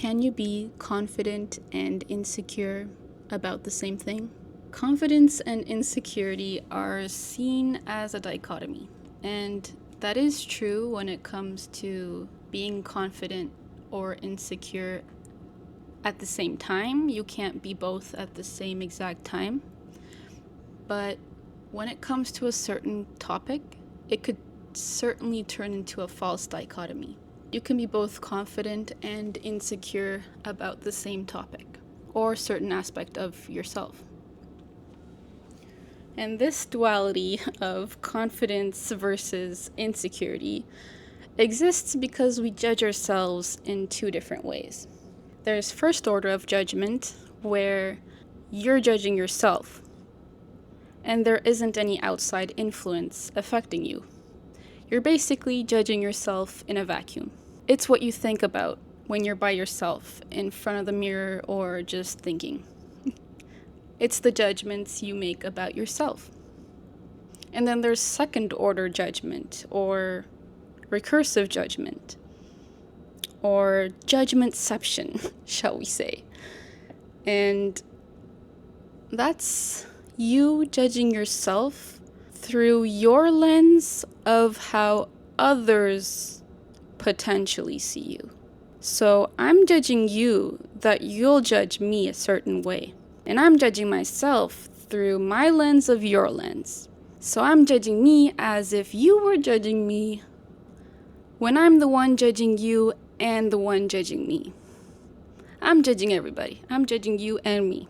Can you be confident and insecure about the same thing? Confidence and insecurity are seen as a dichotomy, and that is true when it comes to being confident or insecure at the same time. You can't be both at the same exact time. But when it comes to a certain topic, it could certainly turn into a false dichotomy. You can be both confident and insecure about the same topic or a certain aspect of yourself. And this duality of confidence versus insecurity exists because we judge ourselves in two different ways. There's first order of judgment, where you're judging yourself, and there isn't any outside influence affecting you. You're basically judging yourself in a vacuum. It's what you think about when you're by yourself in front of the mirror or just thinking. It's the judgments you make about yourself. And then there's second order judgment, or recursive judgment, or judgmentception, shall we say. And that's you judging yourself through your lens of how others potentially see you. So I'm judging you that you'll judge me a certain way. And I'm judging myself through my lens of your lens. So I'm judging me as if you were judging me when I'm the one judging you and the one judging me. I'm judging everybody. I'm judging you and me.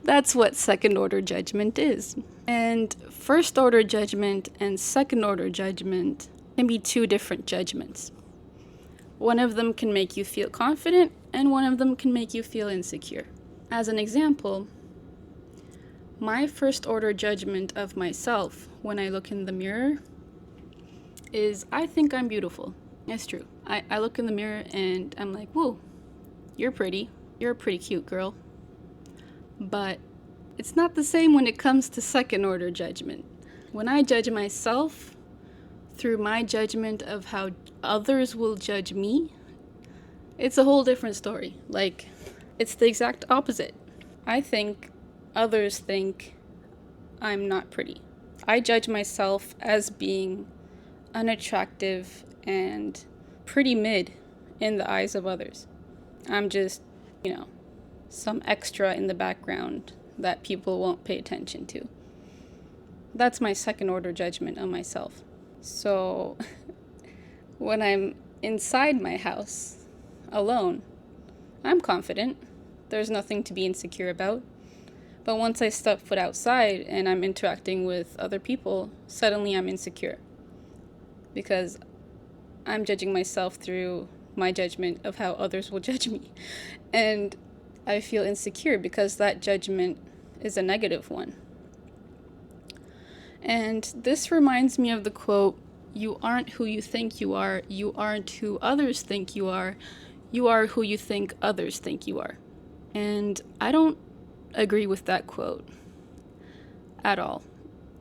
That's what second order judgment is. And first order judgment and second order judgment can be two different judgments. One of them can make you feel confident, and one of them can make you feel insecure. As an example, my first order judgment of myself when I look in the mirror is I think I'm beautiful. It's true. I look in the mirror and I'm like, whoa, you're pretty. You're a pretty cute girl. But it's not the same when it comes to second order judgment. When I judge myself through my judgment of how others will judge me, it's a whole different story. Like, it's the exact opposite. I think others think I'm not pretty. I judge myself as being unattractive and pretty mid in the eyes of others. I'm just, some extra in the background that people won't pay attention to. That's my second order judgment on myself. So when I'm inside my house alone, I'm confident. There's nothing to be insecure about. But once I step foot outside and I'm interacting with other people, suddenly I'm insecure. Because I'm judging myself through my judgment of how others will judge me. And I feel insecure because that judgment is a negative one. And this reminds me of the quote, "You aren't who you think you are aren't who others think you are who you think others think you are." And I don't agree with that quote at all.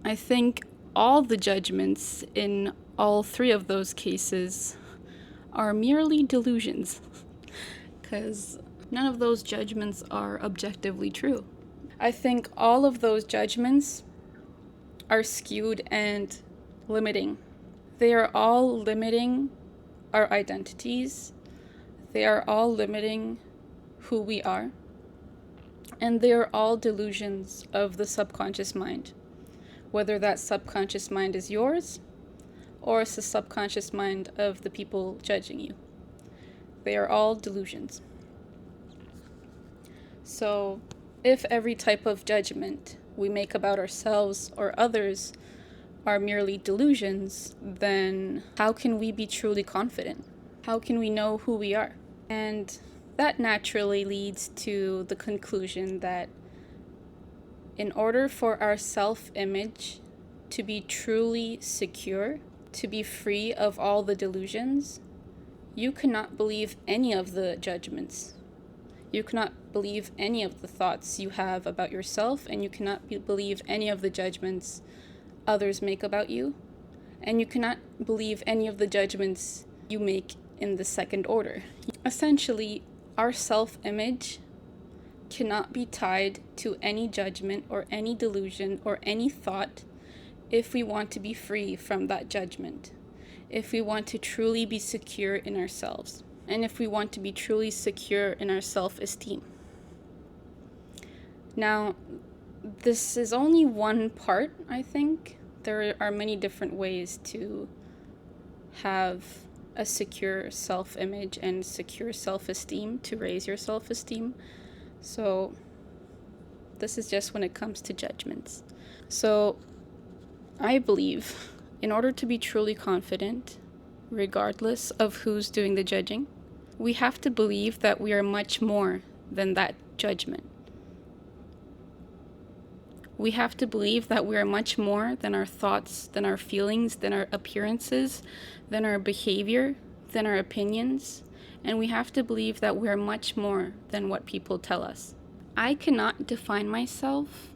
I think all the judgments in all three of those cases are merely delusions, because none of those judgments are objectively true. I think all of those judgments are skewed and limiting. They are all limiting our identities. They are all limiting who we are. And they are all delusions of the subconscious mind, whether that subconscious mind is yours or it's the subconscious mind of the people judging you. They are all delusions. So, if every type of judgment we make about ourselves or others are merely delusions, then how can we be truly confident? How can we know who we are? And that naturally leads to the conclusion that in order for our self-image to be truly secure, to be free of all the delusions, you cannot believe any of the judgments. You cannot believe any of the thoughts you have about yourself, and you cannot believe any of the judgments others make about you, and you cannot believe any of the judgments you make in the second order. Essentially, our self-image cannot be tied to any judgment or any delusion or any thought if we want to be free from that judgment, if we want to truly be secure in ourselves, and if we want to be truly secure in our self-esteem. Now, this is only one part, I think. There are many different ways to have a secure self-image and secure self-esteem, to raise your self-esteem. So this is just when it comes to judgments. So I believe in order to be truly confident, regardless of who's doing the judging, we have to believe that we are much more than that judgment. We have to believe that we are much more than our thoughts, than our feelings, than our appearances, than our behavior, than our opinions. And we have to believe that we are much more than what people tell us. I cannot define myself.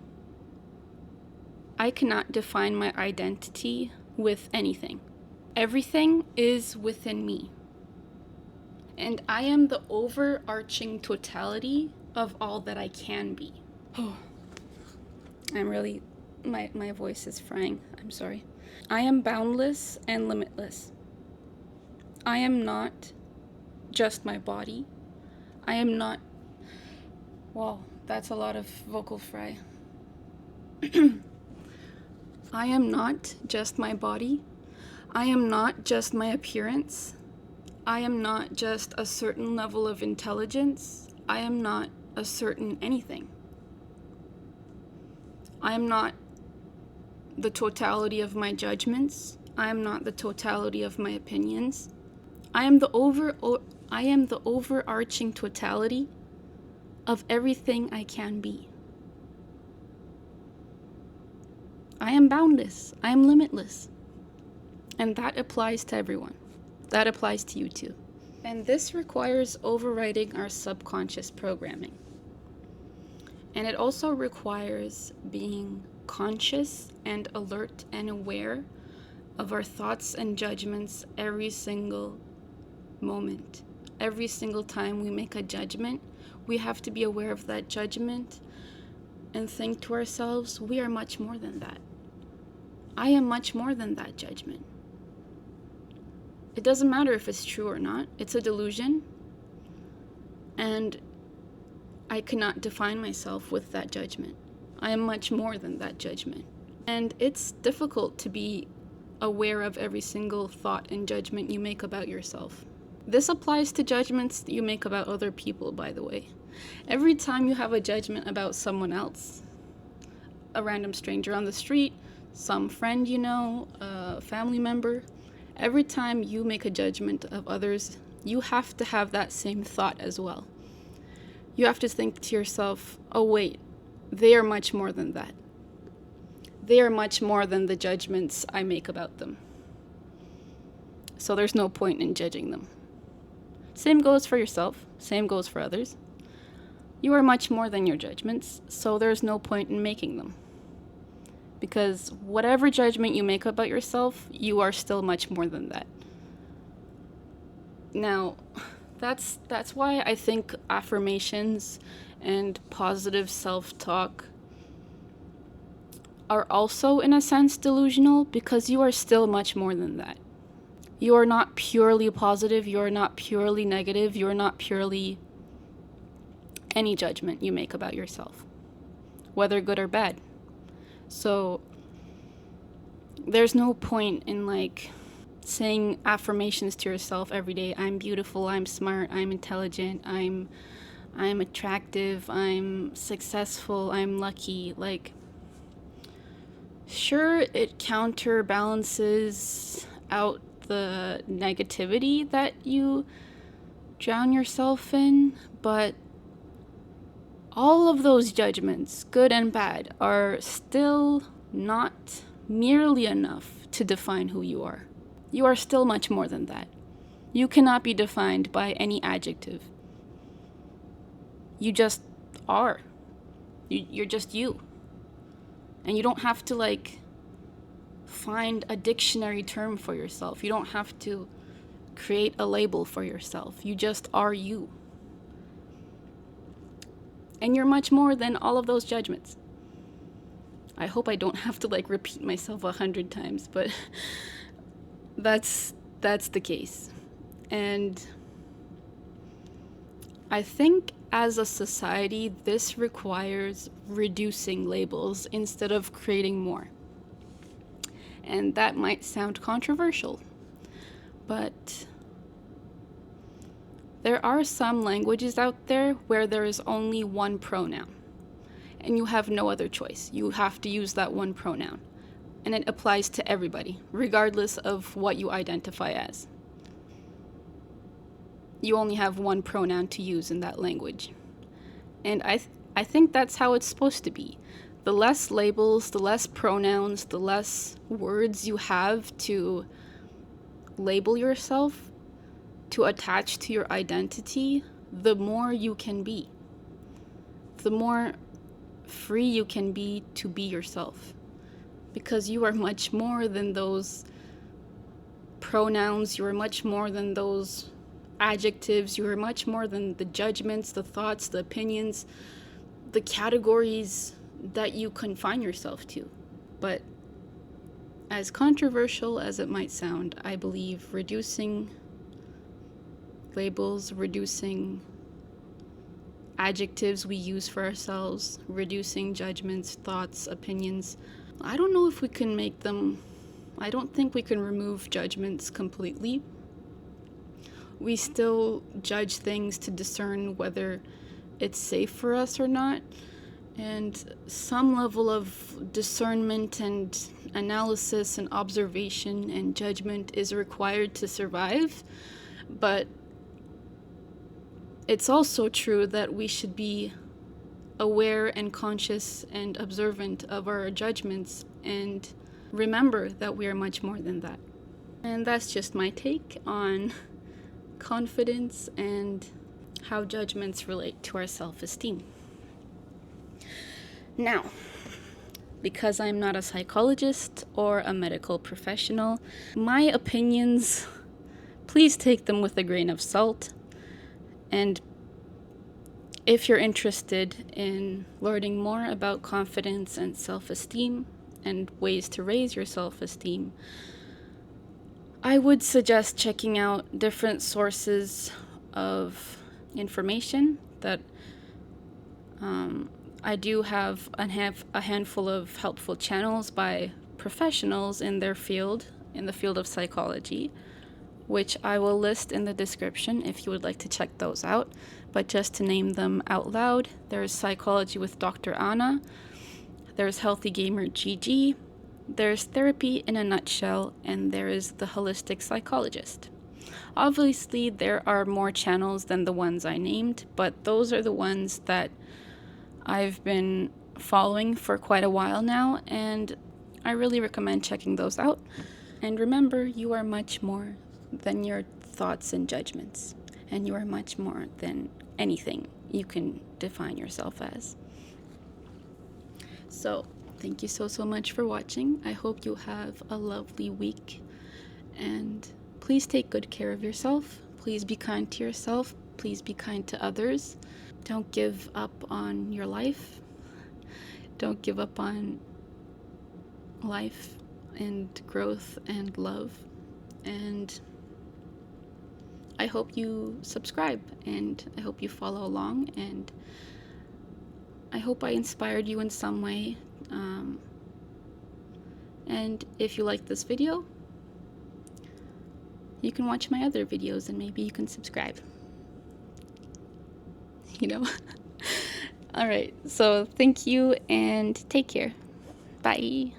I cannot define my identity with anything. Everything is within me. And I am the overarching totality of all that I can be. Oh. I'm really, my voice is frying. I'm sorry. I am boundless and limitless. I am not just my body. I am not, wow, that's a lot of vocal fry. I am not just my body. I am not just my appearance. I am not just a certain level of intelligence. I am not a certain anything. I am not the totality of my judgments. I am not the totality of my opinions. I am the overarching totality of everything I can be. I am boundless. I am limitless. And that applies to everyone. That applies to you too. And this requires overriding our subconscious programming. And it also requires being conscious and alert and aware of our thoughts and judgments every single moment. Every single time we make a judgment, we have to be aware of that judgment and think to ourselves, we are much more than that. I am much more than that judgment. It doesn't matter if it's true or not. It's a delusion. And I cannot define myself with that judgment. I am much more than that judgment. And it's difficult to be aware of every single thought and judgment you make about yourself. This applies to judgments that you make about other people, by the way. Every time you have a judgment about someone else, a random stranger on the street, some friend you know, a family member, every time you make a judgment of others, you have to have that same thought as well. You have to think to yourself, oh wait, they are much more than that. They are much more than the judgments I make about them. So there's no point in judging them. Same goes for yourself, same goes for others. You are much more than your judgments, so there's no point in making them. Because whatever judgment you make about yourself, you are still much more than that. Now, that's why I think affirmations and positive self-talk are also, in a sense, delusional, because you are still much more than that. You are not purely positive, you are not purely negative, you are not purely any judgment you make about yourself, whether good or bad. So there's no point in saying affirmations to yourself every day. I'm beautiful, I'm smart, I'm intelligent, I'm attractive, I'm successful, I'm lucky. Sure, it counterbalances out the negativity that you drown yourself in, but all of those judgments, good and bad, are still not nearly enough to define who you are. You are still much more than that. You cannot be defined by any adjective. You just are. You're just you. And you don't have to find a dictionary term for yourself. You don't have to create a label for yourself. You just are you. And you're much more than all of those judgments. I hope I don't have to repeat myself 100 times, but that's the case. And I think as a society, this requires reducing labels instead of creating more. And that might sound controversial, but there are some languages out there where there is only one pronoun, and you have no other choice. You have to use that one pronoun, and it applies to everybody, regardless of what you identify as. You only have one pronoun to use in that language. And I think that's how it's supposed to be. The less labels, the less pronouns, the less words you have to label yourself, to attach to your identity, the more you can be. The more free you can be to be yourself. Because you are much more than those pronouns, you are much more than those adjectives, you are much more than the judgments, the thoughts, the opinions, the categories that you confine yourself to. But as controversial as it might sound, I believe reducing labels, reducing adjectives we use for ourselves, reducing judgments, thoughts, opinions, I don't know if we can make them, I don't think we can remove judgments completely. We still judge things to discern whether it's safe for us or not. And some level of discernment and analysis and observation and judgment is required to survive. But it's also true that we should be aware and conscious and observant of our judgments and remember that we are much more than that. And that's just my take on confidence and how judgments relate to our self-esteem. Now, because I'm not a psychologist or a medical professional, my opinions, please take them with a grain of salt. And if you're interested in learning more about confidence and self-esteem and ways to raise your self-esteem, I would suggest checking out different sources of information that I do have a handful of helpful channels by professionals in their field, in the field of psychology, which I will list in the description if you would like to check those out. But just to name them out loud, there's Psychology with Dr. Anna, there's HealthyGamerGG, there's Therapy in a Nutshell, and there is the Holistic Psychologist. Obviously, there are more channels than the ones I named, but those are the ones that I've been following for quite a while now, and I really recommend checking those out. And remember, you are much more than your thoughts and judgments, and you are much more than anything you can define yourself as. So, thank you so much for watching. I hope you have a lovely week, and please take good care of yourself. Please be kind to yourself. Please be kind to others. Don't give up on your life. Don't give up on life and growth and love. And I hope you subscribe, and I hope you follow along, and I hope I inspired you in some way. And if you like this video, you can watch my other videos and maybe you can subscribe. Alright, so thank you and take care. Bye.